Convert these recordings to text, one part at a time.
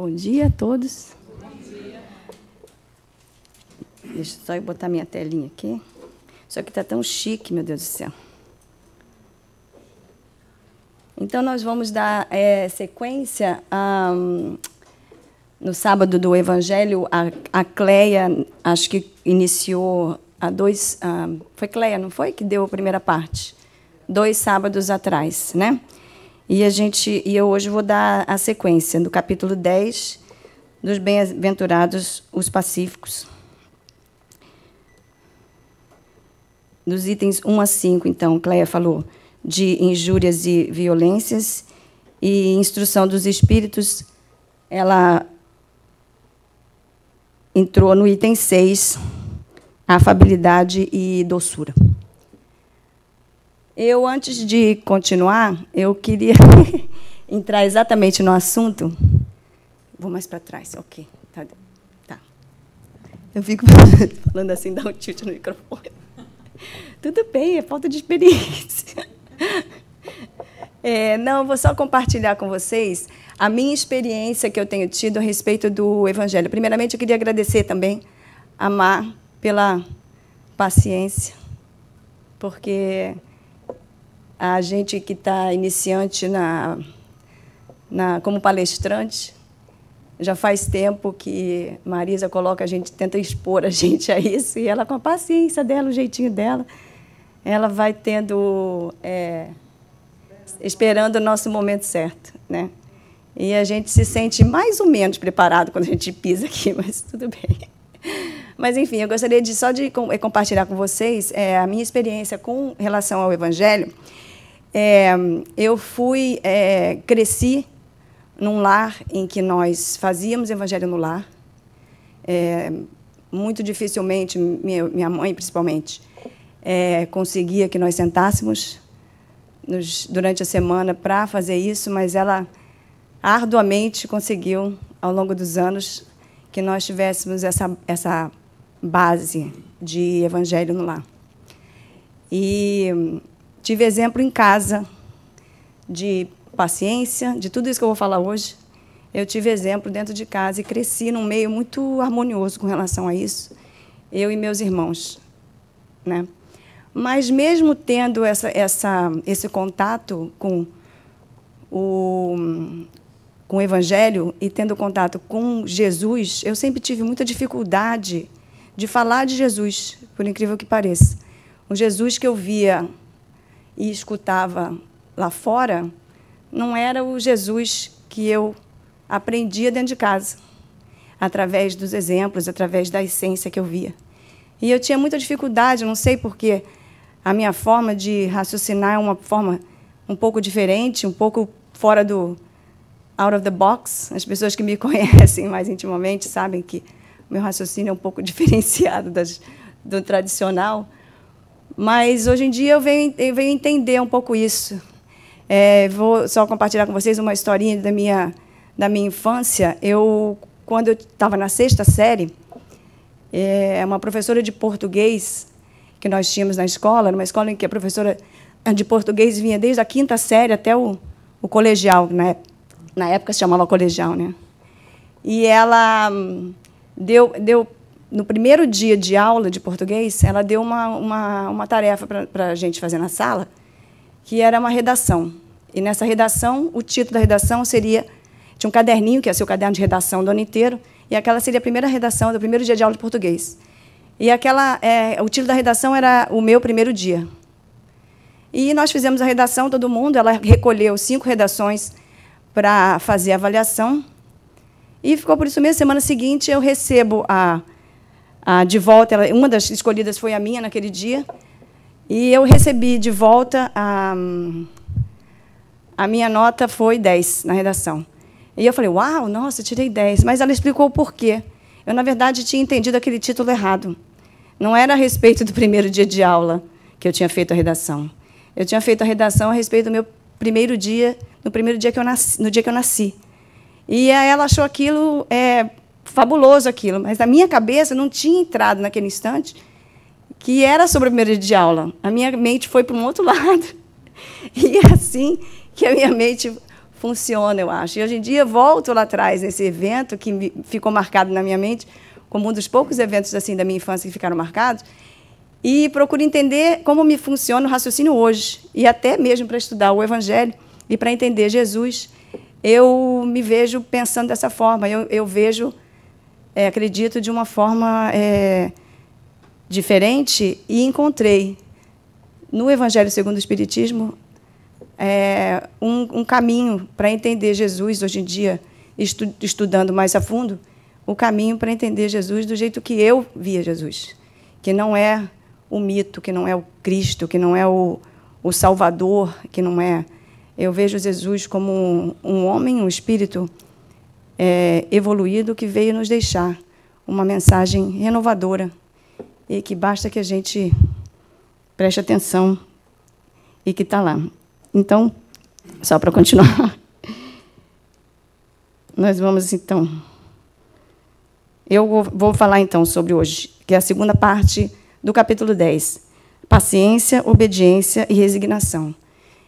Bom dia a todos. Bom dia. Deixa eu só botar minha telinha aqui. Isso aqui está tão chique, meu Deus do céu. Então, nós vamos dar sequência no sábado do Evangelho. A Cleia, acho que iniciou foi Cleia, não foi? Que deu a primeira parte. 2 sábados atrás, né? E eu hoje vou dar a sequência do capítulo 10 dos Bem-aventurados os Pacíficos. Dos itens 1 a 5, então, Cleia falou de injúrias e violências, e instrução dos espíritos, ela entrou no item 6, afabilidade e doçura. Eu, antes de continuar, eu queria entrar exatamente no assunto. Vou mais para trás, ok. Tá. Eu fico falando assim, dá um tilt no microfone. Tudo bem, é falta de experiência. Não, vou só compartilhar com vocês a minha experiência que eu tenho tido a respeito do Evangelho. Primeiramente, eu queria agradecer também a Mar pela paciência, porque a gente que está iniciante como palestrante, já faz tempo que Marisa tenta expor a gente a isso, e ela, com a paciência dela, o jeitinho dela, ela vai tendo, esperando o nosso momento certo, né? E a gente se sente mais ou menos preparado quando a gente pisa aqui, mas tudo bem. Mas, enfim, eu gostaria de compartilhar com vocês a minha experiência com relação ao Evangelho. Eu cresci num lar em que nós fazíamos Evangelho no lar. Muito dificilmente, minha mãe, principalmente, conseguia que nós sentássemos durante a semana para fazer isso, mas ela arduamente conseguiu, ao longo dos anos, que nós tivéssemos essa base de Evangelho no lar. E tive exemplo em casa de paciência, de tudo isso que eu vou falar hoje. Eu tive exemplo dentro de casa e cresci num meio muito harmonioso com relação a isso, eu e meus irmãos, né? Mas, mesmo tendo esse contato com o Evangelho e tendo contato com Jesus, eu sempre tive muita dificuldade de falar de Jesus, por incrível que pareça. O Jesus que eu via e escutava lá fora não era o Jesus que eu aprendia dentro de casa, através dos exemplos, através da essência que eu via. E eu tinha muita dificuldade, não sei porquê, a minha forma de raciocinar é uma forma um pouco diferente, um pouco fora do out of the box. As pessoas que me conhecem mais intimamente sabem que o meu raciocínio é um pouco diferenciado do tradicional. Mas, hoje em dia, eu venho entender um pouco isso. Vou só compartilhar com vocês uma historinha da minha infância. Quando eu estava na 6ª série, uma professora de português que nós tínhamos na escola, era uma escola em que a professora de português vinha desde a 5ª série até o colegial, na época se chamava colegial, né? E ela deu no primeiro dia de aula de português, ela deu uma tarefa para a gente fazer na sala, que era uma redação. E, nessa redação, o título da redação tinha um caderninho, que ia ser o caderno de redação do ano inteiro, e aquela seria a primeira redação do primeiro dia de aula de português. E o título da redação era O Meu Primeiro Dia. E nós fizemos a redação, todo mundo, ela recolheu 5 redações para fazer a avaliação, e ficou por isso mesmo. Semana seguinte, eu recebo de volta, uma das escolhidas foi a minha naquele dia, e eu recebi de volta, a minha nota foi 10 na redação. E eu falei, uau, nossa, tirei 10. Mas ela explicou o porquê. Eu, na verdade, tinha entendido aquele título errado. Não era a respeito do primeiro dia de aula que eu tinha feito a redação. Eu tinha feito a redação a respeito do meu primeiro dia, no dia que eu nasci. E ela achou aquilo fabuloso, mas na minha cabeça não tinha entrado naquele instante que era sobre o primeiro dia de aula. A minha mente foi para um outro lado. E é assim que a minha mente funciona, eu acho. E hoje em dia volto lá atrás nesse evento que ficou marcado na minha mente como um dos poucos eventos assim da minha infância que ficaram marcados, e procuro entender como me funciona o raciocínio hoje, e até mesmo para estudar o Evangelho e para entender Jesus, eu me vejo pensando dessa forma. Eu vejo, acredito, de uma forma diferente, e encontrei no Evangelho segundo o Espiritismo um caminho para entender Jesus hoje em dia, estudando mais a fundo, o caminho para entender Jesus do jeito que eu via Jesus, que não é o mito, que não é o Cristo, que não é o Salvador, que não é... Eu vejo Jesus como um homem, um espírito evoluído que veio nos deixar uma mensagem renovadora e que basta que a gente preste atenção e que está lá. Então, só para continuar, nós vamos, então... Eu vou falar, então, sobre hoje, que é a segunda parte do capítulo 10, paciência, obediência e resignação.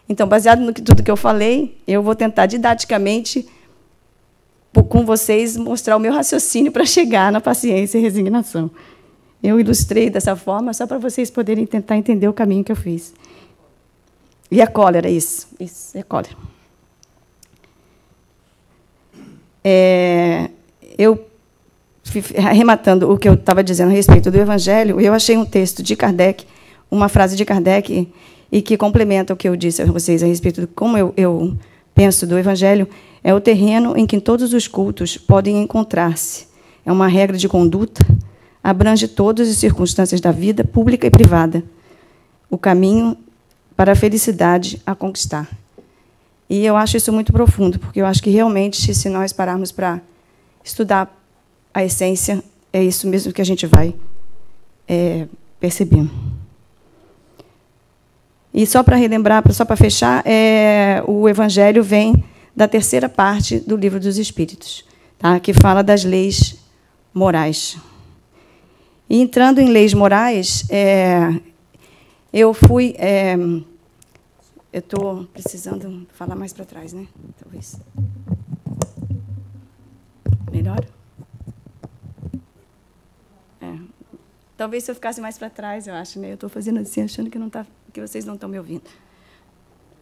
Então, baseado no tudo que eu falei, eu vou tentar, didaticamente, com vocês, mostrar o meu raciocínio para chegar na paciência e resignação. Eu ilustrei dessa forma, só para vocês poderem tentar entender o caminho que eu fiz. E a cólera, isso é cólera. Eu, arrematando o que eu estava dizendo a respeito do Evangelho, eu achei um texto de Kardec, uma frase de Kardec, e que complementa o que eu disse a vocês a respeito de como eu penso do Evangelho. É o terreno em que todos os cultos podem encontrar-se. É uma regra de conduta, abrange todas as circunstâncias da vida, pública e privada. O caminho para a felicidade a conquistar. E eu acho isso muito profundo, porque eu acho que, realmente, se nós pararmos para estudar a essência, é isso mesmo que a gente vai perceber. E, só para relembrar, só para fechar, o Evangelho vem da terceira parte do Livro dos Espíritos, tá? Que fala das leis morais. E, entrando em leis morais, eu fui... eu estou precisando falar mais para trás, né? Talvez. Melhor? Talvez se eu ficasse mais para trás, eu acho, né? Eu estou fazendo assim, achando que, que vocês não estão me ouvindo.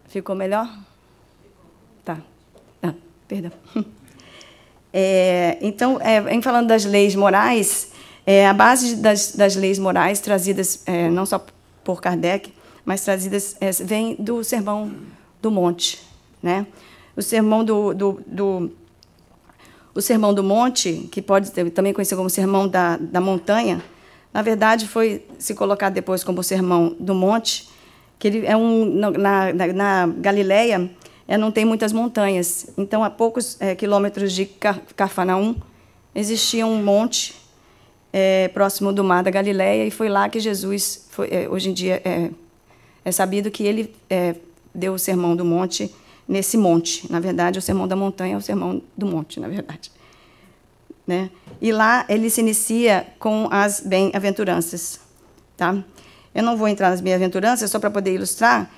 Ficou melhor? Tá. Ah, perdão. Então, em falando das leis morais, a base das leis morais trazidas não só por Kardec, mas trazidas vem do Sermão do Monte, né? O Sermão o Sermão do Monte, que pode ser também conhecido como Sermão da Montanha, na verdade foi se colocado depois como Sermão do Monte, que ele na Galileia não tem muitas montanhas, então a poucos quilômetros de Cafarnaum existia um monte próximo do mar da Galileia, e foi lá que Jesus hoje em dia é sabido que ele deu o Sermão do Monte nesse monte. Na verdade, o Sermão da Montanha é o Sermão do Monte, na verdade. Né? E lá ele se inicia com as bem-aventuranças. Tá? Eu não vou entrar nas bem-aventuranças, só para poder ilustrar.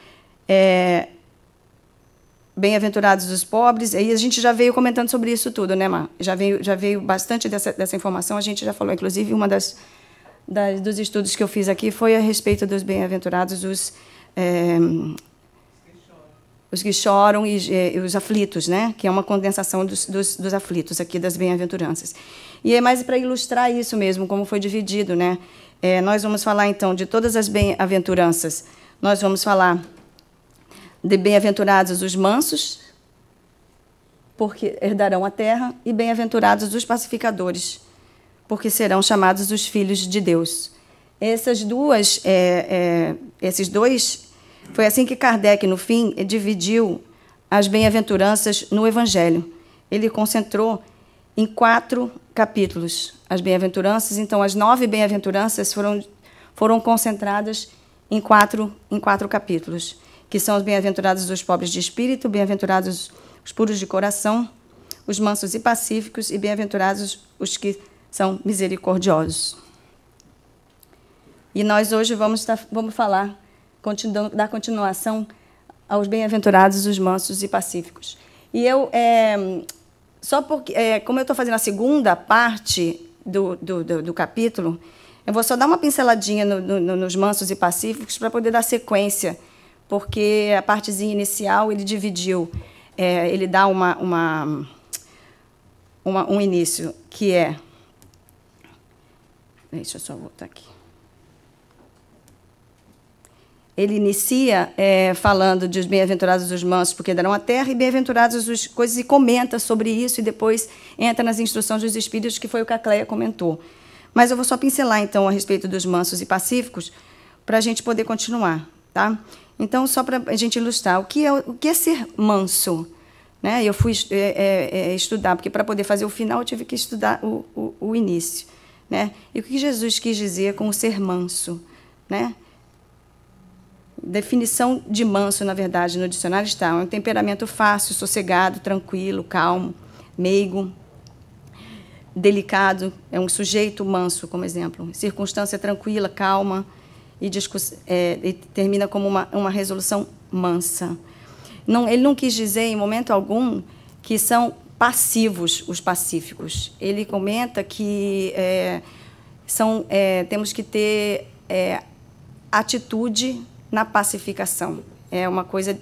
Bem-aventurados os pobres, e a gente já veio comentando sobre isso tudo, né, Mar? Já veio bastante dessa informação, a gente já falou, inclusive, uma dos estudos que eu fiz aqui foi a respeito dos bem-aventurados, os que choram e os aflitos, né? Que é uma condensação dos aflitos aqui, das bem-aventuranças. E é mais para ilustrar isso mesmo, como foi dividido, né? Nós vamos falar, então, de todas as bem-aventuranças. Nós vamos falar de bem-aventurados os mansos, porque herdarão a terra, e bem-aventurados os pacificadores, porque serão chamados os filhos de Deus. Esses dois, foi assim que Kardec, no fim, dividiu as bem-aventuranças no Evangelho. Ele concentrou em 4 capítulos as bem-aventuranças, então as 9 bem-aventuranças foram concentradas em quatro capítulos, que são os bem-aventurados dos pobres de espírito, bem-aventurados os puros de coração, os mansos e pacíficos, e bem-aventurados os que são misericordiosos. E nós hoje vamos falar, dar continuação aos bem-aventurados os mansos e pacíficos. E eu, só porque, como eu estou fazendo a segunda parte do capítulo, eu vou só dar uma pinceladinha nos mansos e pacíficos para poder dar sequência, porque a partezinha inicial ele dividiu, ele dá um início, que é... Deixa eu só voltar aqui. Ele inicia falando de bem-aventurados os mansos, porque darão a terra, e bem-aventurados os coisas, e comenta sobre isso, e depois entra nas instruções dos Espíritos, que foi o que a Cleia comentou. Mas eu vou só pincelar, então, a respeito dos mansos e pacíficos, para a gente poder continuar. Tá? Então, só para a gente ilustrar, o que é ser manso? Né? Eu fui estudar, porque para poder fazer o final, eu tive que estudar o início. Né? E o que Jesus quis dizer com o ser manso? Né? Definição de manso, na verdade, no dicionário está: é um temperamento fácil, sossegado, tranquilo, calmo, meigo, delicado, é um sujeito manso, como exemplo. Circunstância tranquila, calma, e termina como uma resolução mansa. Ele não quis dizer, em momento algum, que são passivos os pacíficos. Ele comenta que temos que ter atitude na pacificação. É uma coisa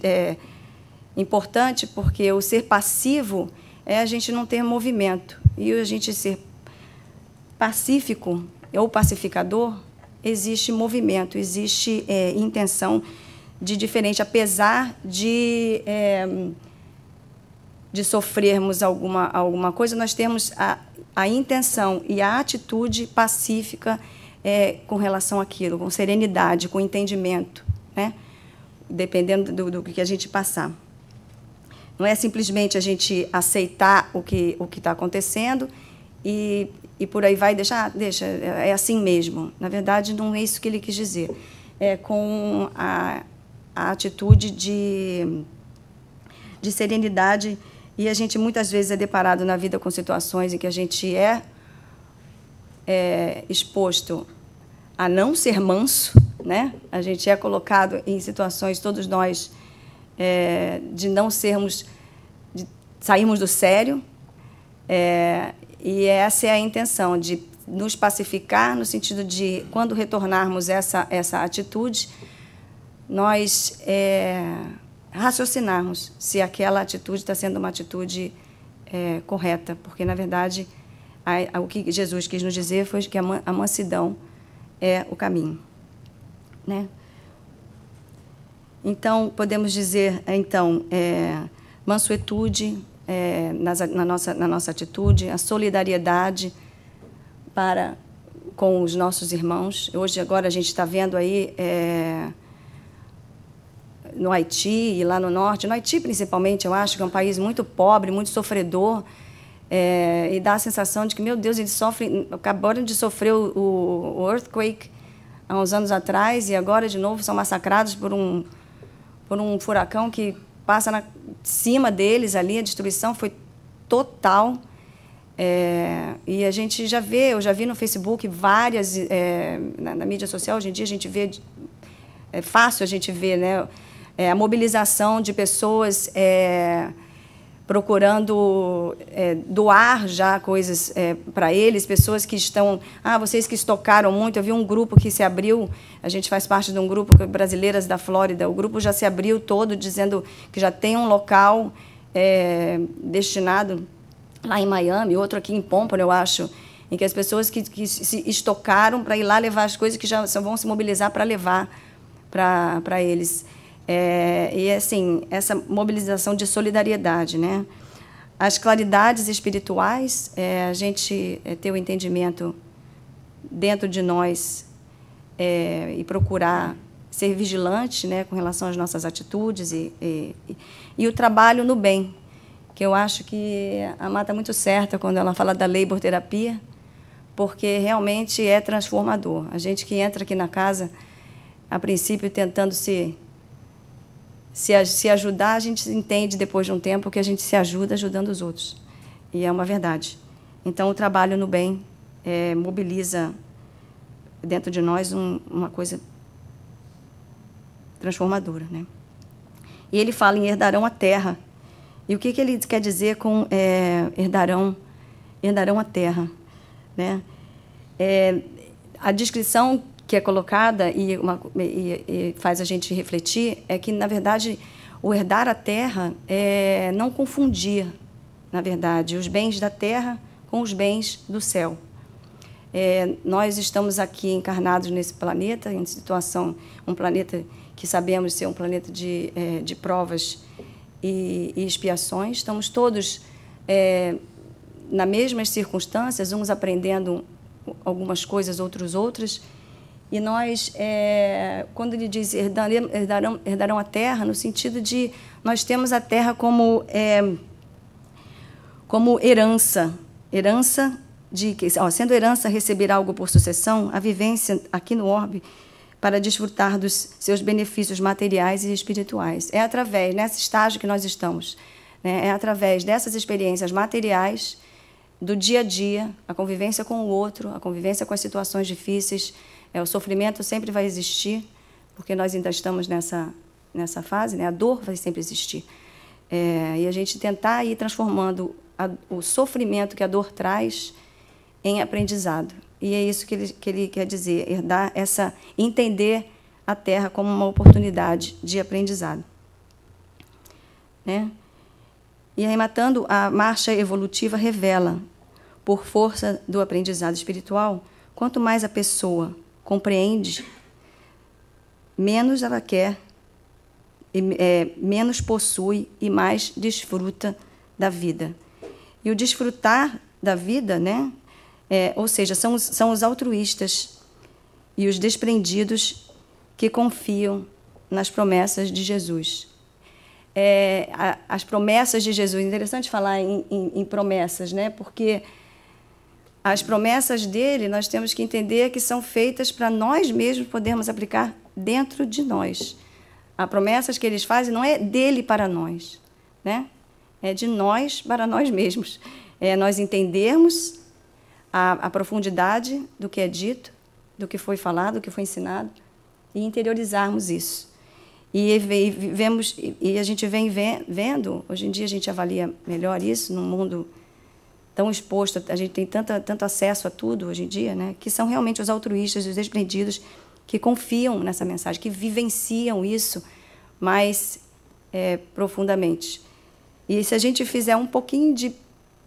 importante, porque o ser passivo é a gente não ter movimento. E a gente ser pacífico ou pacificador, existe movimento, existe intenção de diferente, apesar de sofrermos alguma coisa, nós temos a intenção e a atitude pacífica com relação àquilo, com serenidade, com entendimento, né? Dependendo do que a gente passar. Não é simplesmente a gente aceitar o que está acontecendo e por aí vai, deixa, é assim mesmo. Na verdade, não é isso que ele quis dizer. É com a atitude de serenidade, e a gente muitas vezes é deparado na vida com situações em que a gente é exposto a não ser manso, né? A gente é colocado em situações, todos nós, de não sermos, de sairmos do sério, e essa é a intenção, de nos pacificar, no sentido de, quando retornarmos essa atitude, nós raciocinarmos se aquela atitude está sendo uma atitude correta, porque, na verdade, o que Jesus quis nos dizer foi que a mansidão é o caminho. Né? Então, podemos dizer, mansuetude na nossa atitude, a solidariedade com os nossos irmãos. Hoje, agora, a gente está vendo aí no Haiti e lá no norte, no Haiti principalmente, eu acho que é um país muito pobre, muito sofredor, e dá a sensação de que, meu Deus, eles acabaram de sofrer o earthquake há uns anos atrás, e agora, de novo, são massacrados por um furacão que passa na cima deles ali. A destruição foi total. E a gente já vê, eu já vi no Facebook várias, na mídia social, hoje em dia a gente vê, é fácil a gente ver, né, a mobilização de pessoas procurando doar já coisas para eles, pessoas que estão... vocês que estocaram muito, eu vi um grupo que se abriu, a gente faz parte de um grupo, Brasileiras da Flórida, o grupo já se abriu todo, dizendo que já tem um local destinado lá em Miami, outro aqui em Pompano, eu acho, em que as pessoas que se estocaram para ir lá levar as coisas, que já vão se mobilizar para levar para eles. E, assim, essa mobilização de solidariedade, né? As claridades espirituais, a gente ter o entendimento dentro de nós e procurar ser vigilante, né, com relação às nossas atitudes e o trabalho no bem, que eu acho que a Má está muito certa quando ela fala da labor terapia, porque realmente é transformador. A gente que entra aqui na casa, a princípio, tentando se ajudar, a gente entende, depois de um tempo, que a gente se ajuda ajudando os outros. E é uma verdade. Então, o trabalho no bem mobiliza dentro de nós uma coisa transformadora. Né? E ele fala em herdarão a terra. E o que ele quer dizer com herdarão a terra, né? A descrição que é colocada e faz a gente refletir é que, na verdade, o herdar a terra é não confundir, na verdade, os bens da terra com os bens do céu. Nós estamos aqui encarnados nesse planeta, em situação, um planeta que sabemos ser um planeta de provas e expiações. Estamos todos nas mesmas circunstâncias, uns aprendendo algumas coisas, outros outras. E nós, quando ele diz herdarão a terra, no sentido de nós temos a terra como herança de que, sendo herança receber algo por sucessão, a vivência aqui no orbe para desfrutar dos seus benefícios materiais e espirituais. É através, nesse estágio que nós estamos, né, é através dessas experiências materiais, do dia a dia, a convivência com o outro, a convivência com as situações difíceis. O sofrimento sempre vai existir, porque nós ainda estamos nessa fase, né? A dor vai sempre existir. E a gente tentar ir transformando o sofrimento que a dor traz em aprendizado. E é isso que ele quer dizer, entender a Terra como uma oportunidade de aprendizado. Né? E arrematando, a marcha evolutiva revela, por força do aprendizado espiritual, quanto mais a pessoa compreende, menos ela quer, menos possui e mais desfruta da vida. E o desfrutar da vida, né? Ou seja, são os altruístas e os desprendidos que confiam nas promessas de Jesus. As promessas de Jesus, é interessante falar em promessas, né? Porque as promessas dele, nós temos que entender que são feitas para nós mesmos podermos aplicar dentro de nós. As promessas que eles fazem não é dele para nós, né? É de nós para nós mesmos. Nós entendermos a profundidade do que é dito, do que foi falado, do que foi ensinado, e interiorizarmos isso. E a gente vem vendo, hoje em dia a gente avalia melhor isso, num mundo tão exposto, a gente tem tanto acesso a tudo hoje em dia, né, que são realmente os altruístas, os desprendidos, que confiam nessa mensagem, que vivenciam isso mais profundamente. E se a gente fizer um pouquinho de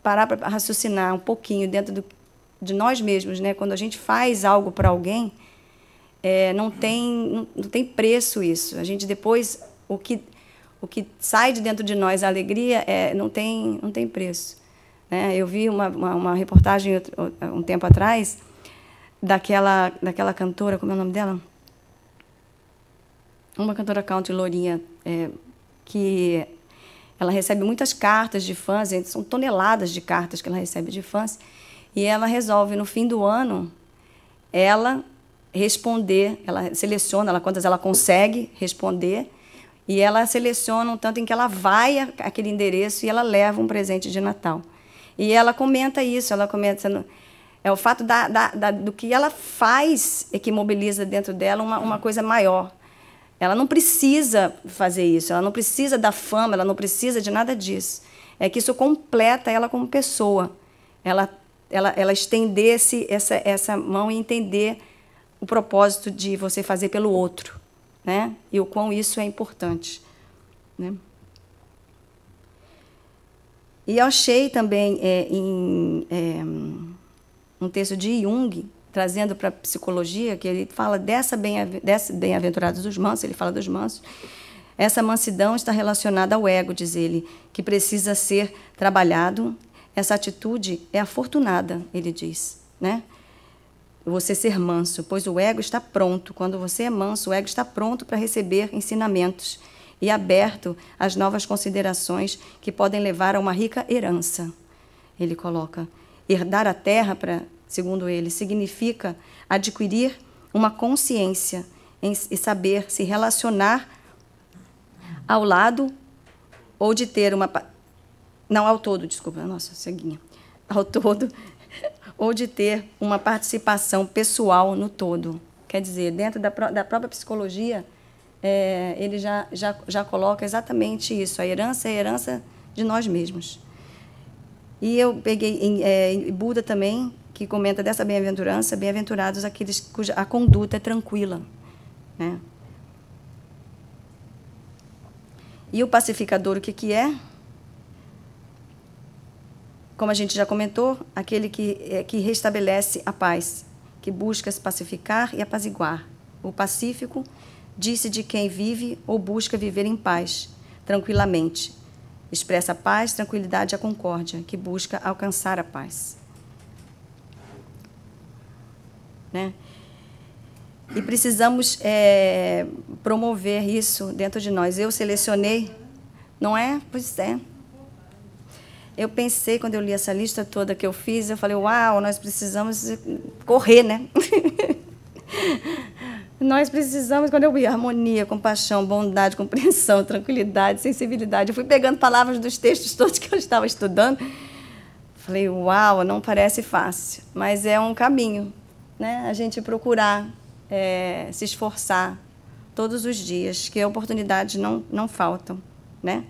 parar para raciocinar um pouquinho dentro de nós mesmos, né, quando a gente faz algo para alguém, não tem preço isso. A gente depois, o que sai de dentro de nós, a alegria, não tem preço. Eu vi uma reportagem um tempo atrás daquela cantora, como é o nome dela? Uma cantora country lourinha, que ela recebe muitas cartas de fãs, são toneladas de cartas que ela recebe de fãs, e ela resolve, no fim do ano, ela responder, ela seleciona quantas ela consegue responder, e ela seleciona um tanto em que ela vai àquele endereço e ela leva um presente de Natal. E ela comenta isso, ela comenta... o fato do que ela faz que mobiliza dentro dela uma coisa maior. Ela não precisa fazer isso, ela não precisa da fama, ela não precisa de nada disso. É que isso completa ela como pessoa. Ela estender essa mão e entender o propósito de você fazer pelo outro, né? E o quão isso é importante, né? E eu achei também um texto de Jung, trazendo para a psicologia, que ele fala dessa bem-aventurada dos mansos, ele fala dos mansos. Essa mansidão está relacionada ao ego, diz ele, que precisa ser trabalhado. Essa atitude é afortunada, ele diz, né? Você ser manso, pois o ego está pronto. Quando você é manso, o ego está pronto para receber ensinamentos e aberto às novas considerações que podem levar a uma rica herança. Ele coloca, herdar a terra, segundo ele, significa adquirir uma consciência e saber se relacionar ao lado ou de ter uma... Não, ao todo, desculpa, nossa, ceguinha. Ao todo, ou de ter uma participação pessoal no todo. Quer dizer, dentro da própria psicologia, ele já coloca exatamente isso. A herança é a herança de nós mesmos. E eu peguei em Buda também, que comenta dessa bem-aventurança, bem-aventurados aqueles cuja a conduta é tranquila, né? E o pacificador, o que é? Como a gente já comentou, aquele que restabelece a paz, que busca se pacificar e apaziguar. O pacífico disse de quem vive ou busca viver em paz, tranquilamente. Expressa a paz, tranquilidade e a concórdia, que busca alcançar a paz. Né? E precisamos promover isso dentro de nós. Eu selecionei, não é? Pois é. Eu pensei, quando eu li essa lista toda que eu fiz, eu falei, uau, nós precisamos correr, né? Nós precisamos, quando eu vi harmonia, compaixão, bondade, compreensão, tranquilidade, sensibilidade, eu fui pegando palavras dos textos todos que eu estava estudando. Falei, uau, não parece fácil, mas é um caminho, né? A gente procurar se esforçar todos os dias, que oportunidades não faltam, né?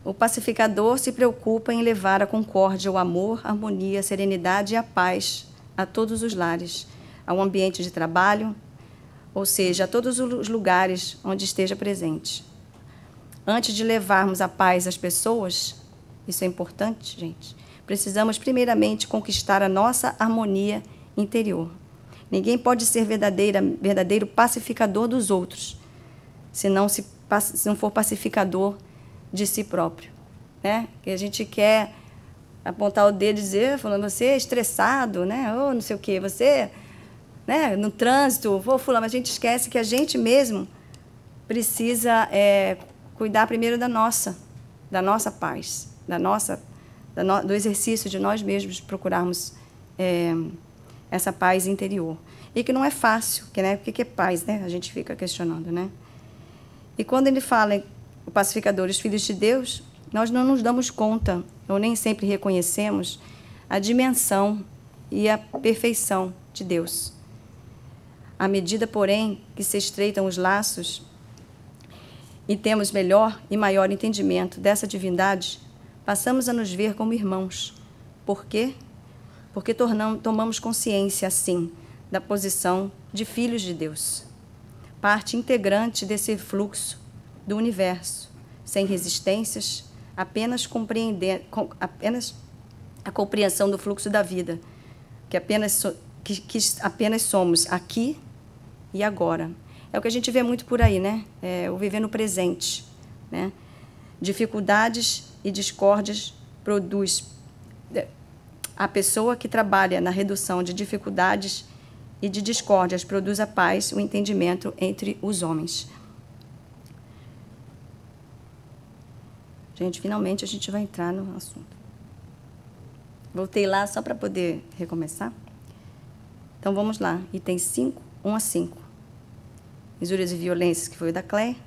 O pacificador se preocupa em levar a concórdia, o amor, a harmonia, a serenidade e a paz a todos os lares, ao ambiente de trabalho, ou seja, a todos os lugares onde esteja presente. Antes de levarmos a paz às pessoas, isso é importante, gente, precisamos primeiramente conquistar a nossa harmonia interior. Ninguém pode ser verdadeiro pacificador dos outros, se não for pacificador de si próprio, né? Que a gente quer apontar o dedo e dizer, falando, você é estressado, né? Ou não sei o quê, você, né? No trânsito, fulano, mas a gente esquece que a gente mesmo precisa cuidar primeiro da nossa paz, do exercício de nós mesmos procurarmos essa paz interior. E que não é fácil, né? O que é paz, né? A gente fica questionando, né? E quando ele fala o pacificador, os filhos de Deus, nós não nos damos conta, ou nem sempre reconhecemos, a dimensão e a perfeição de Deus. À medida, porém, que se estreitam os laços e temos melhor e maior entendimento dessa divindade, passamos a nos ver como irmãos. Por quê? Porque tomamos consciência, assim, da posição de filhos de Deus, parte integrante desse fluxo do universo, sem resistências, apenas a compreensão do fluxo da vida, que apenas somos aqui e agora. É o que a gente vê muito por aí, né? O viver no presente, né? Dificuldades e discórdias produz a pessoa que trabalha na redução de dificuldades e de discórdias produz a paz, o entendimento entre os homens. Gente, finalmente a gente vai entrar no assunto. Voltei lá só para poder recomeçar. Então, vamos lá. Item 5, 1 a 5. Injúrias e violências, que foi o da Cleia.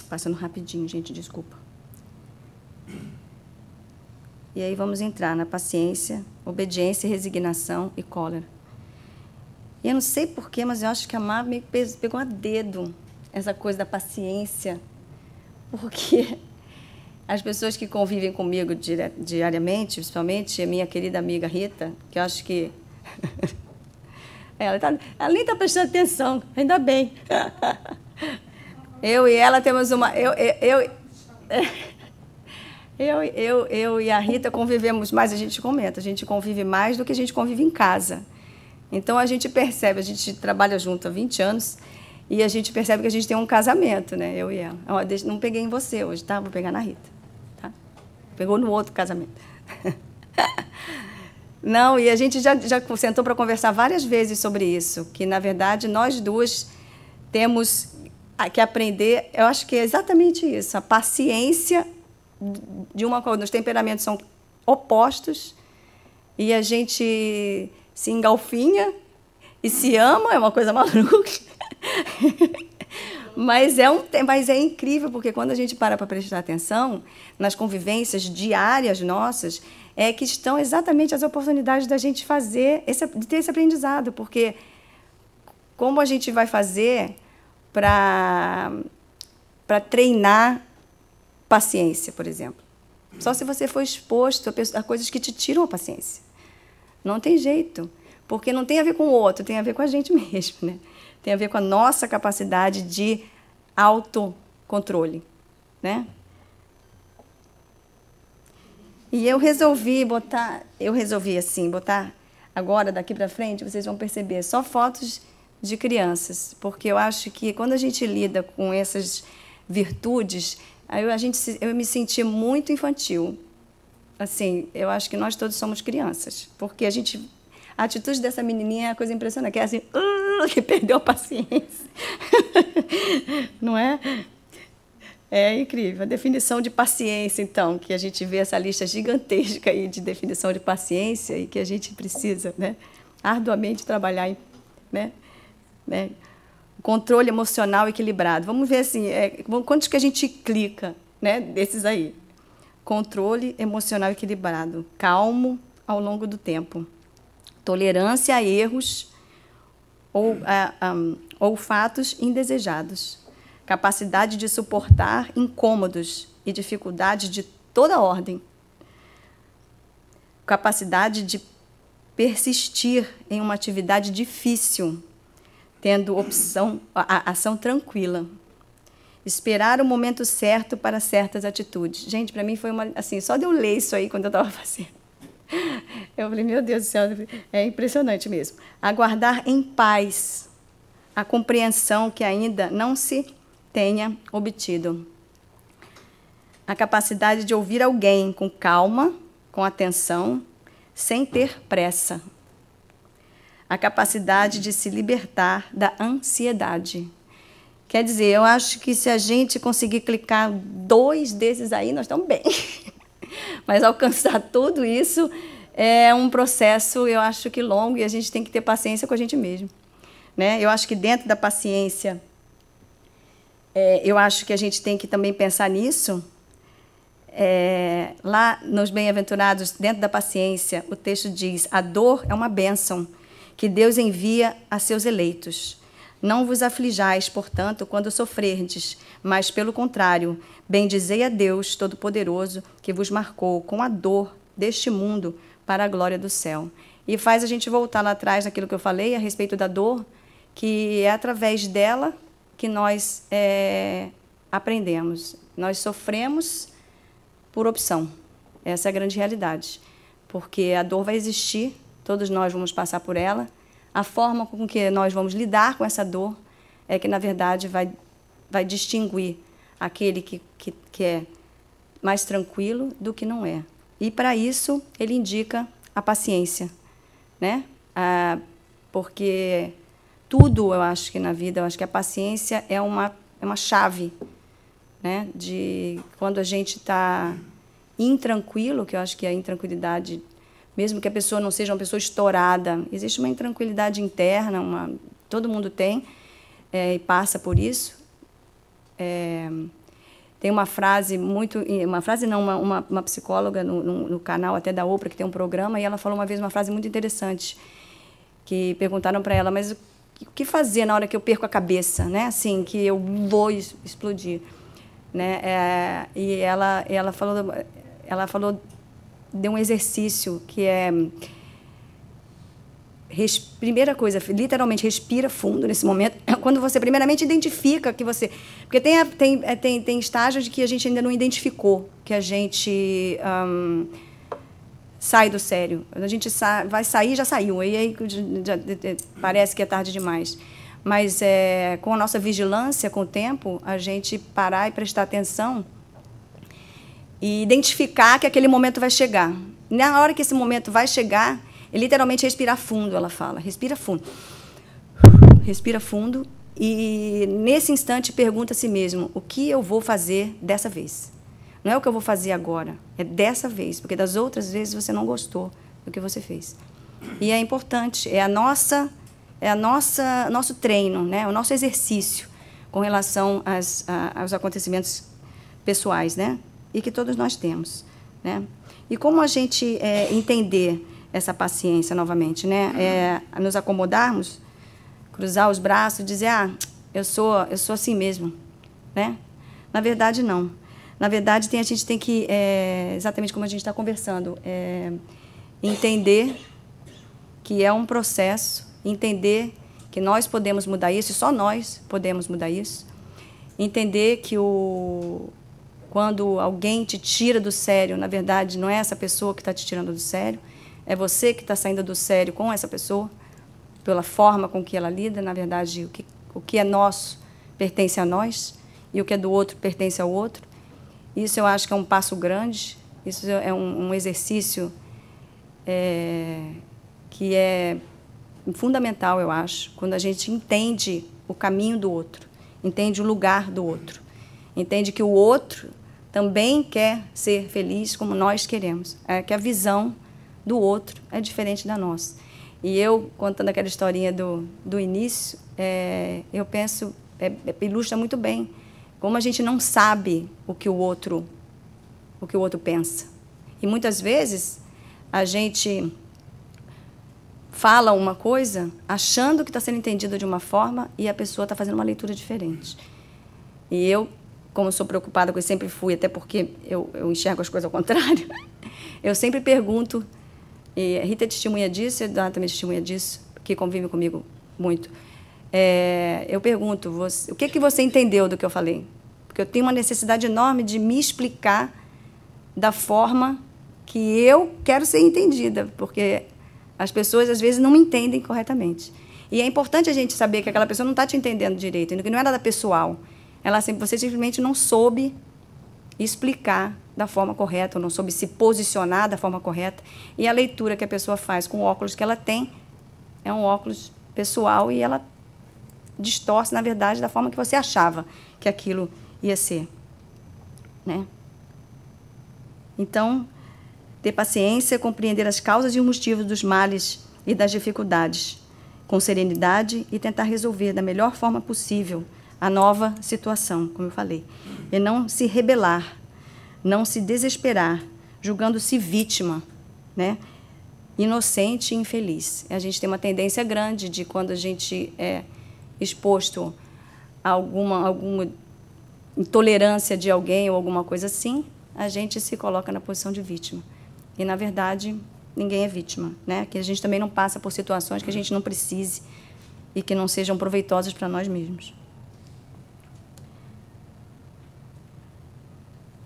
Passando rapidinho, gente, desculpa. E aí vamos entrar na paciência, obediência, resignação e cólera. E eu não sei porquê, mas eu acho que a Má meio que pegou a dedo essa coisa da paciência, porque as pessoas que convivem comigo diariamente, principalmente a minha querida amiga Rita, que eu acho que ela nem está prestando atenção, ainda bem. Eu e ela temos uma... Eu e a Rita convivemos mais, a gente comenta, a gente convive mais do que a gente convive em casa. Então, a gente percebe, a gente trabalha junto há 20 anos e a gente percebe que a gente tem um casamento, né? Eu e ela. Não peguei em você hoje, tá? Vou pegar na Rita. Tá? Pegou no outro casamento. Não, e a gente já sentou para conversar várias vezes sobre isso, que, na verdade, nós duas temos que aprender, eu acho que é exatamente isso, a paciência de uma coisa. Os temperamentos são opostos e a gente se engalfinha e se ama, é uma coisa maluca. Mas é incrível, porque quando a gente para prestar atenção nas convivências diárias nossas, é que estão exatamente as oportunidades da gente de ter esse aprendizado, porque como a gente vai fazer para treinar paciência, por exemplo? Só se você for exposto a coisas que te tiram a paciência. Não tem jeito, porque não tem a ver com o outro, tem a ver com a gente mesmo, né? Tem a ver com a nossa capacidade de autocontrole, né? E eu resolvi botar agora, daqui para frente, vocês vão perceber, só fotos de crianças, porque eu acho que quando a gente lida com essas virtudes, eu me senti muito infantil. Assim, eu acho que nós todos somos crianças, porque a atitude dessa menininha é uma coisa impressionante, que é assim, que perdeu a paciência. Não é? É incrível. A definição de paciência, então, que a gente vê essa lista gigantesca aí de definição de paciência e que a gente precisa, né, arduamente trabalhar, né? Controle emocional equilibrado. Vamos ver assim, quantos que a gente clica, né, desses aí. Controle emocional equilibrado, calmo ao longo do tempo, tolerância a erros ou fatos indesejados, capacidade de suportar incômodos e dificuldades de toda ordem, capacidade de persistir em uma atividade difícil, tendo ação tranquila, esperar o momento certo para certas atitudes. Gente, para mim foi assim, só de eu ler isso aí quando eu estava fazendo. Eu falei, meu Deus do céu, é impressionante mesmo. Aguardar em paz a compreensão que ainda não se tenha obtido. A capacidade de ouvir alguém com calma, com atenção, sem ter pressa. A capacidade de se libertar da ansiedade. Quer dizer, eu acho que se a gente conseguir clicar 2 desses aí, nós estamos bem. Mas alcançar tudo isso é um processo, eu acho que longo, e a gente tem que ter paciência com a gente mesmo, né? Eu acho que dentro da paciência, eu acho que a gente tem que também pensar nisso. Lá nos Bem-aventurados, dentro da paciência, o texto diz: a dor é uma bênção que Deus envia a seus eleitos. Não vos aflijais, portanto, quando sofrerdes, mas, pelo contrário, bendizei a Deus Todo-Poderoso, que vos marcou com a dor deste mundo para a glória do céu. E faz a gente voltar lá atrás naquilo que eu falei a respeito da dor, que é através dela que nós aprendemos. Nós sofremos por opção. Essa é a grande realidade. Porque a dor vai existir, todos nós vamos passar por ela. A forma com que nós vamos lidar com essa dor é que, na verdade, vai distinguir aquele que é mais tranquilo do que não é. E, para isso, ele indica a paciência, né? Porque tudo, eu acho que na vida, eu acho que a paciência é uma chave, né? De quando a gente está intranquilo, que eu acho que a intranquilidade, mesmo que a pessoa não seja uma pessoa estourada, existe uma intranquilidade interna, todo mundo tem, e passa por isso. Tem uma frase uma psicóloga no canal até da Oprah, que tem um programa, e ela falou uma vez uma frase muito interessante, que perguntaram para ela, mas o que fazer na hora que eu perco a cabeça, né? Assim, que eu vou explodir, né? E ela falou de um exercício que é... Primeira coisa, literalmente, respira fundo nesse momento. Quando você, primeiramente, identifica que você... Porque tem estágios de que a gente ainda não identificou, que a gente sai do sério. A gente vai sair, já saiu. E aí parece que é tarde demais. Mas, com a nossa vigilância, com o tempo, a gente parar e prestar atenção e identificar que aquele momento vai chegar. Na hora que esse momento vai chegar, é literalmente respirar fundo, ela fala. Respira fundo. Respira fundo e, nesse instante, pergunta a si mesmo: o que eu vou fazer dessa vez? Não é o que eu vou fazer agora, é dessa vez, porque das outras vezes você não gostou do que você fez. E é importante, nosso treino, né? O nosso exercício, com relação aos acontecimentos pessoais, né? E que todos nós temos, né? E como a gente entender essa paciência novamente, né? Nos acomodarmos, cruzar os braços e dizer, eu sou assim mesmo, né? Na verdade, não. Na verdade, a gente tem que, exatamente como a gente está conversando, entender que é um processo, entender que nós podemos mudar isso, e só nós podemos mudar isso. Entender que quando alguém te tira do sério, na verdade, não é essa pessoa que está te tirando do sério, é você que está saindo do sério com essa pessoa, pela forma com que ela lida. Na verdade, o que é nosso pertence a nós, e o que é do outro pertence ao outro. Isso eu acho que é um passo grande, isso é um exercício que é fundamental, eu acho, quando a gente entende o caminho do outro, entende o lugar do outro, entende que o outro também quer ser feliz como nós queremos, que a visão do outro é diferente da nossa. E eu, contando aquela historinha do início, eu penso, ilustra muito bem como a gente não sabe o que o outro pensa. E muitas vezes a gente fala uma coisa achando que está sendo entendido de uma forma e a pessoa está fazendo uma leitura diferente. E eu, como sou preocupada, eu sempre fui, até porque eu enxergo as coisas ao contrário, eu sempre pergunto, e a Rita é testemunha disso, e a Eduardo também é testemunha disso, que convive comigo muito. Eu pergunto, o que você entendeu do que eu falei? Porque eu tenho uma necessidade enorme de me explicar da forma que eu quero ser entendida, porque as pessoas, às vezes, não me entendem corretamente. E é importante a gente saber que aquela pessoa não está te entendendo direito, que não é nada pessoal. Você simplesmente não soube explicar da forma correta, ou não soube se posicionar da forma correta. E a leitura que a pessoa faz com o óculos que ela tem é um óculos pessoal e ela distorce, na verdade, da forma que você achava que aquilo ia ser, né? Então, ter paciência, compreender as causas e os motivos dos males e das dificuldades, com serenidade e tentar resolver da melhor forma possível a nova situação, como eu falei. E não se rebelar, não se desesperar, julgando-se vítima, né? Inocente e infeliz. A gente tem uma tendência grande de, quando a gente é exposto a alguma intolerância de alguém ou alguma coisa assim, a gente se coloca na posição de vítima. E, na verdade, ninguém é vítima, né? Que a gente também não passa por situações que a gente não precise e que não sejam proveitosas para nós mesmos.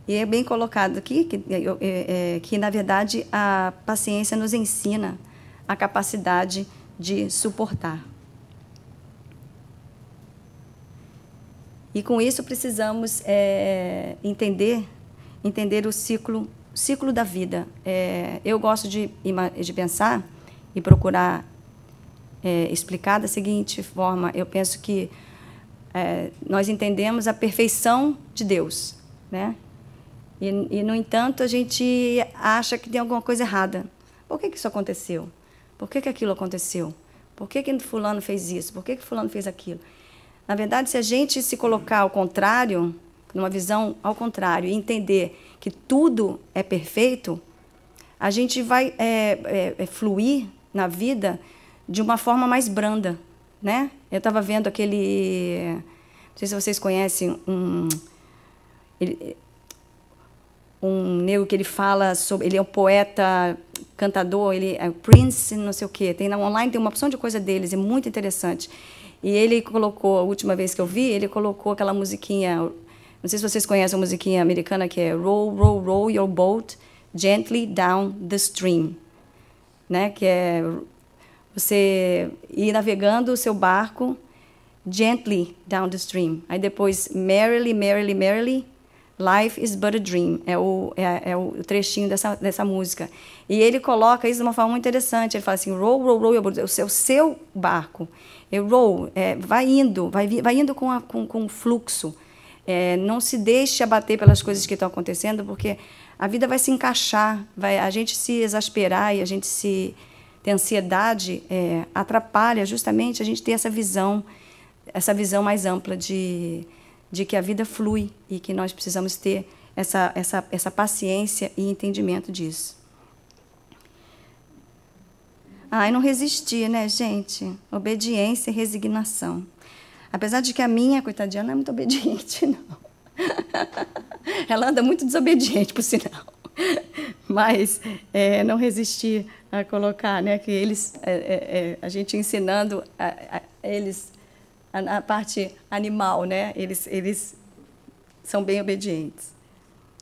E é bem colocado aqui que, na verdade, a paciência nos ensina a capacidade de suportar. E, com isso, precisamos entender o ciclo da vida. Eu gosto de pensar e procurar explicar da seguinte forma. Eu penso que nós entendemos a perfeição de Deus, né? E, no entanto, a gente acha que tem alguma coisa errada. Por que isso aconteceu? Por que aquilo aconteceu? Por que fulano fez isso? Por que fulano fez aquilo? Na verdade, se a gente se colocar ao contrário, numa visão ao contrário, e entender que tudo é perfeito, a gente vai fluir na vida de uma forma mais branda, né? Eu estava vendo aquele... Não sei se vocês conhecem um negro que ele fala sobre... Ele é um poeta, cantador, ele é Prince, não sei o quê. Online tem uma opção de coisa deles, é muito interessante. E ele colocou, a última vez que eu vi, ele colocou aquela musiquinha... Não sei se vocês conhecem a musiquinha americana, que é Roll, roll, roll your boat gently down the stream. Né? Que é você ir navegando o seu barco gently down the stream. Aí depois, merrily, merrily, merrily, life is but a dream. É o trechinho dessa música. E ele coloca isso de uma forma muito interessante. Ele fala assim, roll, roll, roll your boat. O seu barco. Roll, vai indo com o fluxo. Não se deixe abater pelas coisas que estão acontecendo, porque a vida vai se encaixar, a gente se exasperar e a gente se ter ansiedade, atrapalha justamente a gente ter essa visão essa visão mais ampla de que a vida flui e que nós precisamos ter essa paciência e entendimento disso. Ai, não resisti, né, gente? Obediência e resignação. Apesar de que a minha, coitadinha, não é muito obediente, não. Ela anda muito desobediente, por sinal. Mas não resisti a colocar, né, que eles, a gente ensinando eles a parte animal, né, eles são bem obedientes.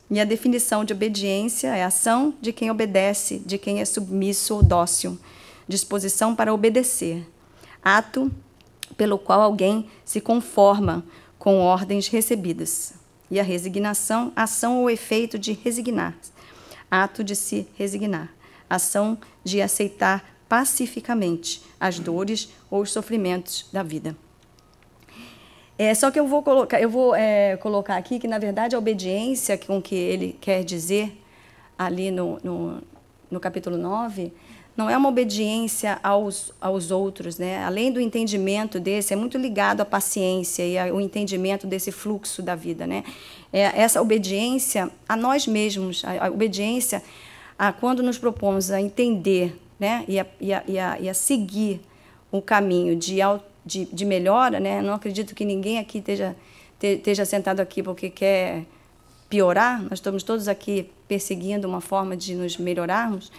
E a definição de obediência é a ação de quem obedece, de quem é submisso ou dócil, disposição para obedecer, ato pelo qual alguém se conforma com ordens recebidas. E a resignação, ação ou efeito de resignar, ato de se resignar, ação de aceitar pacificamente as dores ou os sofrimentos da vida. Só que eu vou colocar aqui que, na verdade, a obediência com que ele quer dizer ali no capítulo 9 não é uma obediência aos outros, né? Além do entendimento desse, é muito ligado à paciência e ao entendimento desse fluxo da vida, né? Essa obediência a nós mesmos, a obediência a quando nos propomos a entender, né? e a seguir um caminho de melhora, né? Não acredito que ninguém aqui esteja sentado aqui porque quer piorar. Nós estamos todos aqui perseguindo uma forma de nos melhorarmos.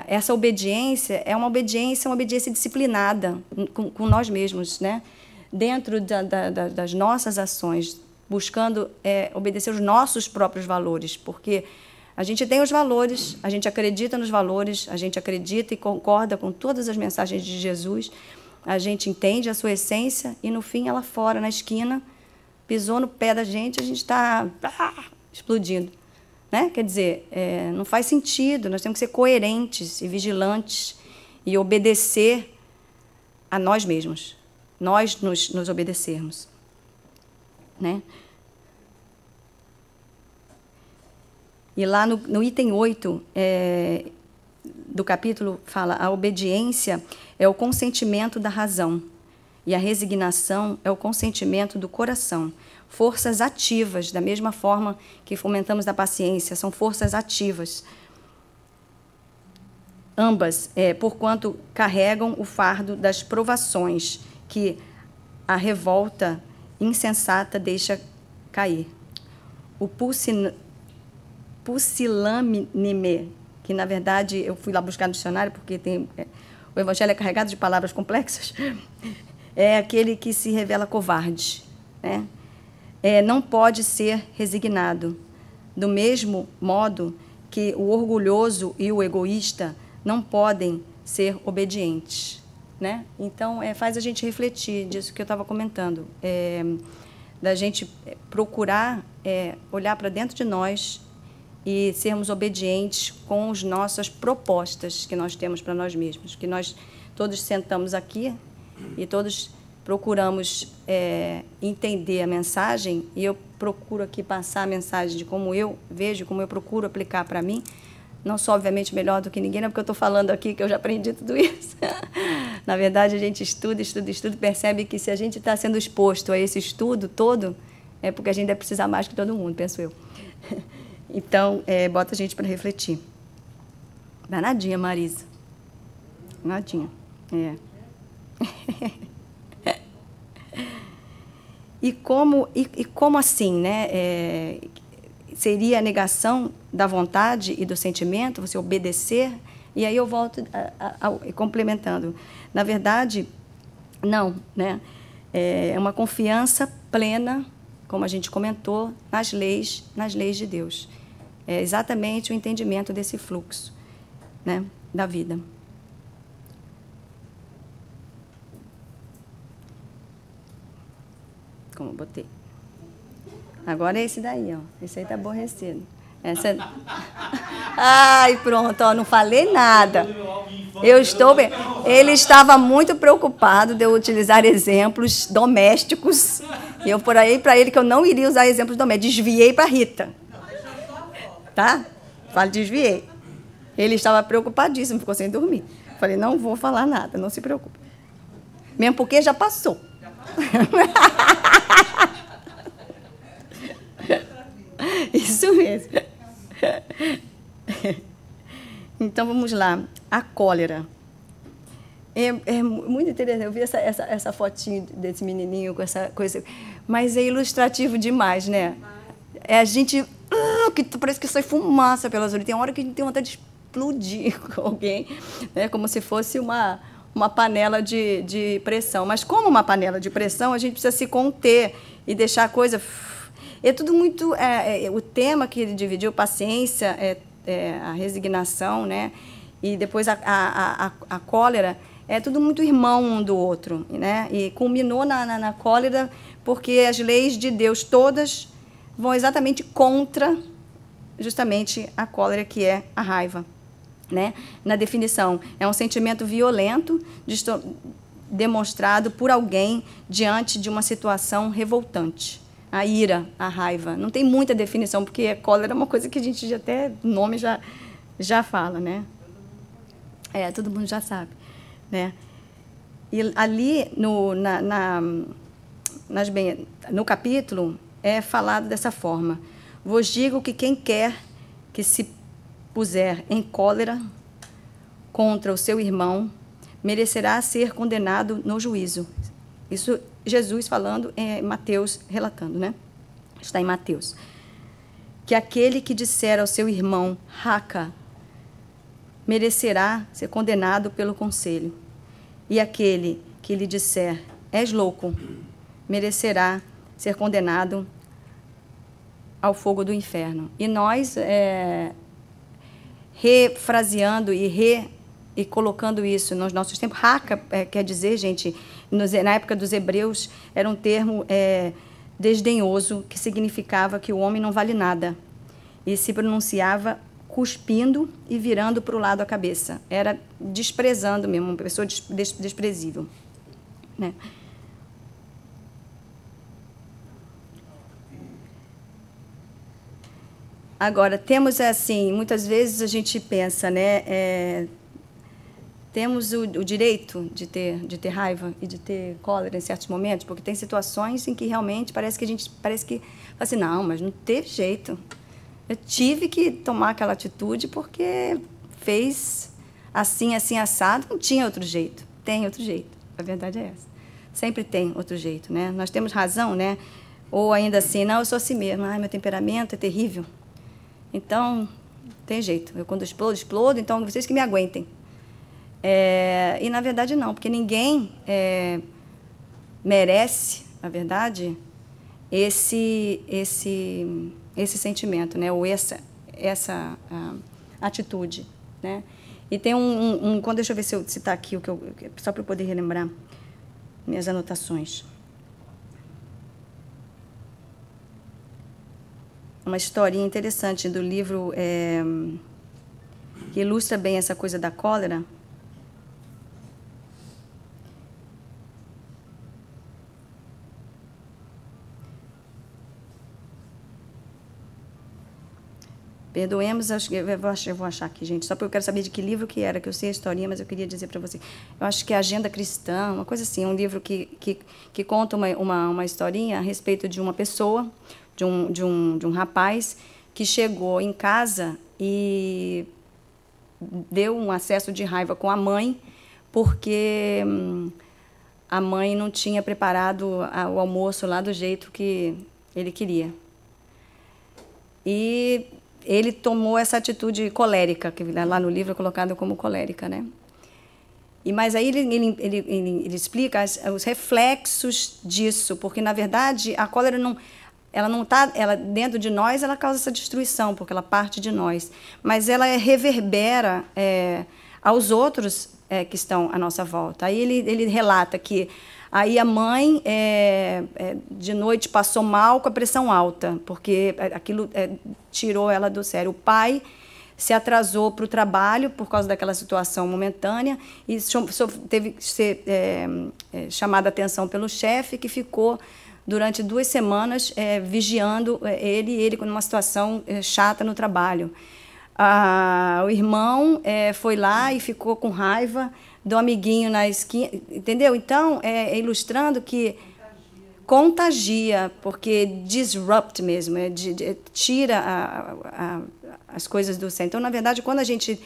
Essa obediência é uma obediência disciplinada com nós mesmos, né? Dentro das nossas ações, buscando obedecer os nossos próprios valores, porque a gente tem os valores, a gente acredita nos valores, a gente acredita e concorda com todas as mensagens de Jesus, a gente entende a sua essência e, no fim, ela fora, na esquina, pisou no pé da gente, a gente está explodindo. Né? Quer dizer, não faz sentido, nós temos que ser coerentes e vigilantes e obedecer a nós mesmos, nós nos obedecermos. Né? E lá no item 8 do capítulo fala: a obediência é o consentimento da razão e a resignação é o consentimento do coração. Forças ativas, da mesma forma que fomentamos a paciência, são forças ativas. Ambas, porquanto carregam o fardo das provações que a revolta insensata deixa cair. O pusilânime, que na verdade eu fui lá buscar no dicionário porque o Evangelho é carregado de palavras complexas, é aquele que se revela covarde, né? Não pode ser resignado, do mesmo modo que o orgulhoso e o egoísta não podem ser obedientes, né? Então, faz a gente refletir disso que eu estava comentando, da gente procurar olhar para dentro de nós e sermos obedientes com as nossas propostas que nós temos para nós mesmos, que nós todos sentamos aqui e todos procuramos entender a mensagem, e eu procuro aqui passar a mensagem de como eu vejo, como eu procuro aplicar para mim. Não sou, obviamente, melhor do que ninguém, não é porque eu estou falando aqui que eu já aprendi tudo isso. Na verdade, a gente estuda, e percebe que se a gente está sendo exposto a esse estudo todo, é porque a gente deve precisar mais que todo mundo, penso eu. Então, bota a gente para refletir. Danadinha, Marisa. Danadinha. E como assim, né? Seria a negação da vontade e do sentimento, você obedecer? E aí eu volto complementando. Na verdade, não, né? É uma confiança plena, como a gente comentou, nas leis de Deus. É exatamente o entendimento desse fluxo, né, da vida. Como eu botei. Agora é esse daí, ó. Esse aí tá aborrecido. Ai, pronto, ó, não falei nada. Eu estou bem. Ele estava muito preocupado de eu utilizar exemplos domésticos. E eu por aí para ele que eu não iria usar exemplos domésticos. Desviei para Rita. Tá? Desviei. Ele estava preocupadíssimo, ficou sem dormir. Falei, não vou falar nada, não se preocupe. Mesmo porque já passou. Isso mesmo. Então, vamos lá. A cólera. É muito interessante. Eu vi essa fotinho desse menininho com essa coisa. Mas é ilustrativo demais, né? É a gente... que parece que sai fumaça pelas orelhas. Tem hora que a gente tem vontade de explodir com alguém, né? Como se fosse uma panela de pressão. Mas como uma panela de pressão, a gente precisa se conter e deixar a coisa... É tudo muito... o tema que ele dividiu, paciência, a resignação, né? E depois a cólera, é tudo muito irmão um do outro, né? E culminou na cólera porque as leis de Deus todas vão exatamente contra justamente a cólera, que é a raiva, né? Na definição, é um sentimento violento demonstrado por alguém diante de uma situação revoltante. A ira, a raiva. Não tem muita definição, porque a cólera é uma coisa que a gente até o nome já fala, né? Todo mundo já sabe, né? E ali no capítulo é falado dessa forma: vos digo que quem quer que se puser em cólera contra o seu irmão merecerá ser condenado no juízo. Isso Jesus falando, Mateus relatando, né? Está em Mateus. Que aquele que disser ao seu irmão, raca, merecerá ser condenado pelo conselho. E aquele que lhe disser, és louco, merecerá ser condenado ao fogo do inferno. E nós, refraseando e colocando isso nos nossos tempos, raca quer dizer, gente, na época dos hebreus, era um termo desdenhoso, que significava que o homem não vale nada. E se pronunciava cuspindo e virando para o lado a cabeça. Era desprezando mesmo, uma pessoa desprezível, né? Agora, temos assim, muitas vezes a gente pensa, né? Temos o direito de ter raiva e de ter cólera em certos momentos, porque tem situações em que realmente parece que fala assim, não, mas não teve jeito. Eu tive que tomar aquela atitude porque fez assim, assim, assado, não tinha outro jeito. Tem outro jeito, a verdade é essa. Sempre tem outro jeito, né? Nós temos razão, né? Ou ainda assim, não, eu sou assim mesmo, meu temperamento é terrível. Então, tem jeito. Eu, quando explodo, então vocês que me aguentem. E, na verdade, não, porque ninguém merece, na verdade, esse sentimento, né? Ou essa atitude, né? E tem deixa eu ver se está aqui, só para eu poder relembrar minhas anotações. Uma historinha interessante do livro que ilustra bem essa coisa da cólera. Perdoemos, eu vou achar aqui, gente, só porque eu quero saber de que livro que era, que eu sei a historinha, mas eu queria dizer para você. Eu acho que é Agenda Cristã, uma coisa assim, um livro que conta uma historinha a respeito de uma pessoa, de um rapaz que chegou em casa e deu um acesso de raiva com a mãe, porque a mãe não tinha preparado o almoço lá do jeito que ele queria. E ele tomou essa atitude colérica, que lá no livro é colocado como colérica, né? Mas aí ele explica os reflexos disso, porque, na verdade, a cólera ela dentro de nós, ela causa essa destruição, porque ela parte de nós. Mas ela reverbera aos outros que estão à nossa volta. Aí ele relata que aí a mãe, de noite, passou mal com a pressão alta, porque aquilo tirou ela do sério. O pai se atrasou para o trabalho por causa daquela situação momentânea e teve que ser chamada a atenção pelo chefe, que ficou durante 2 semanas vigiando ele numa situação chata no trabalho. O irmão foi lá e ficou com raiva do amiguinho na esquina, entendeu? Então, ilustrando que contagia, porque disrupt mesmo, tira as coisas do centro. Então, na verdade, quando a gente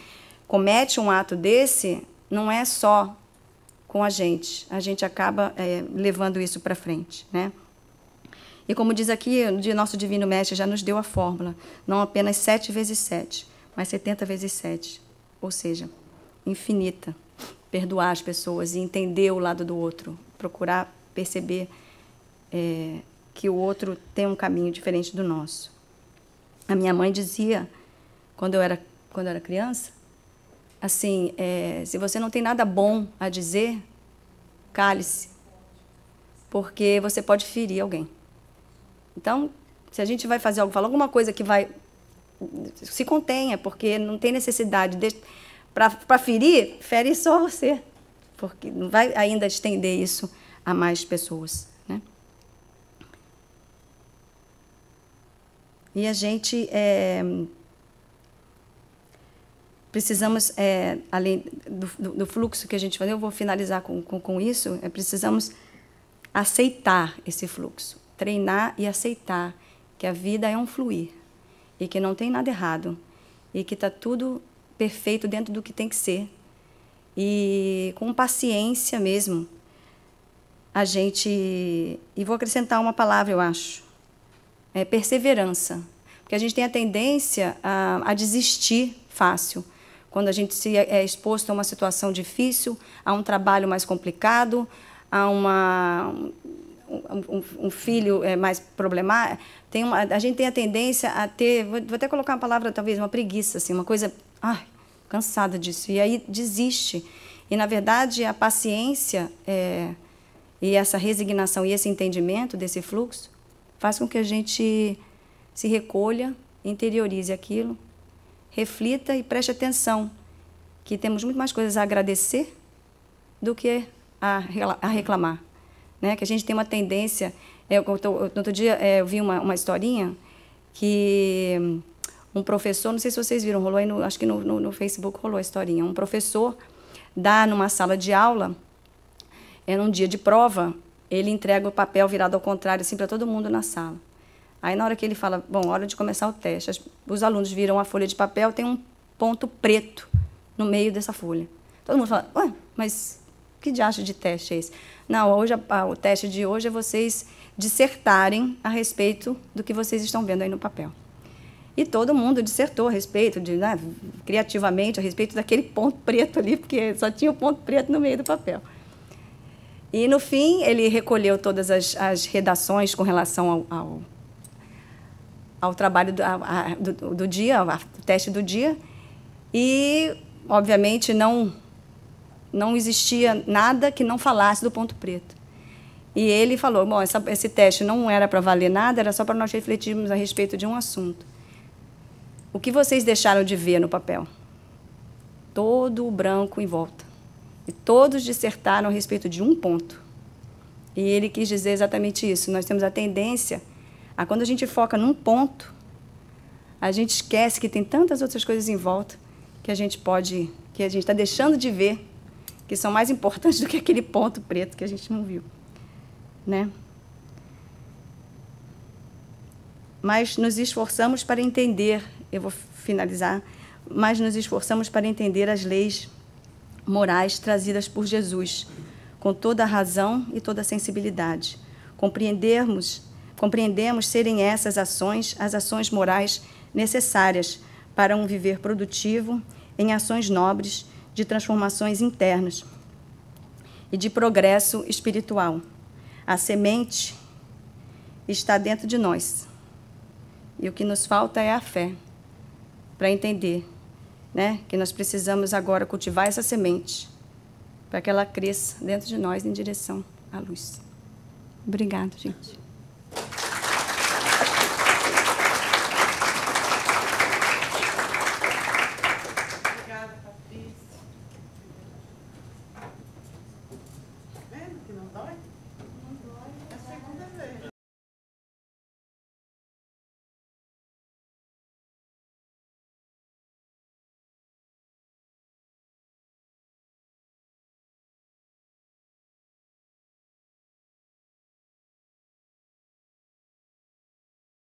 comete um ato desse, não é só com a gente acaba levando isso para frente, né? E como diz aqui, o nosso Divino Mestre já nos deu a fórmula, não apenas 7 vezes 7, mas 70 vezes 7, ou seja, infinita. Perdoar as pessoas e entender o lado do outro, procurar perceber que o outro tem um caminho diferente do nosso. A minha mãe dizia, quando eu era criança, assim, se você não tem nada bom a dizer, cale-se, porque você pode ferir alguém. Então, se a gente vai fazer algo, falar alguma coisa que vai... Se contenha, porque não tem necessidade. Para ferir, fere só você, porque não vai ainda estender isso a mais pessoas, né? E a gente precisamos, além do fluxo que a gente faz, eu vou finalizar com isso, precisamos aceitar esse fluxo, treinar e aceitar que a vida é um fluir e que não tem nada errado e que está tudo perfeito dentro do que tem que ser. E com paciência mesmo, a gente... E vou acrescentar uma palavra, eu acho. Perseverança. Porque a gente tem a tendência a desistir fácil. Quando a gente se é exposto a uma situação difícil, a um trabalho mais complicado, a um filho mais problemático. A gente tem a tendência a ter... Vou até colocar uma palavra, talvez, uma preguiça, assim, uma coisa... Ai, cansada disso. E aí desiste. E, na verdade, a paciência e essa resignação e esse entendimento desse fluxo faz com que a gente se recolha, interiorize aquilo, reflita e preste atenção, que temos muito mais coisas a agradecer do que a reclamar. Né? Que a gente tem uma tendência... outro dia eu vi uma historinha que um professor, não sei se vocês viram, rolou aí acho que no Facebook rolou a historinha, um professor dá numa sala de aula, num dia de prova, ele entrega o papel virado ao contrário assim, para todo mundo na sala. Aí, na hora que ele fala, bom, hora de começar o teste, os alunos viram a folha de papel, tem um ponto preto no meio dessa folha. Todo mundo fala, ué, mas que diacho de teste é esse? Não, hoje, o teste de hoje é vocês dissertarem a respeito do que vocês estão vendo aí no papel. E todo mundo dissertou a respeito, criativamente, a respeito daquele ponto preto ali, porque só tinha o ponto preto no meio do papel. E, no fim, ele recolheu todas as redações com relação ao trabalho do dia, ao teste do dia, e, obviamente, não existia nada que não falasse do ponto preto. E ele falou, bom, esse teste não era para valer nada, era só para nós refletirmos a respeito de um assunto. O que vocês deixaram de ver no papel? Todo o branco em volta. E todos dissertaram a respeito de um ponto. E ele quis dizer exatamente isso. Nós temos a tendência a, quando a gente foca num ponto, a gente esquece que tem tantas outras coisas em volta que a gente está deixando de ver, que são mais importantes do que aquele ponto preto que a gente não viu. Né? Mas nos esforçamos para entender, eu vou finalizar, mas nos esforçamos para entender as leis morais trazidas por Jesus, com toda a razão e toda a sensibilidade. Compreendemos serem essas ações as ações morais necessárias para um viver produtivo em ações nobres de transformações internas e de progresso espiritual. A semente está dentro de nós. E o que nos falta é a fé para entender, né, que nós precisamos agora cultivar essa semente para que ela cresça dentro de nós em direção à luz. Obrigada, gente.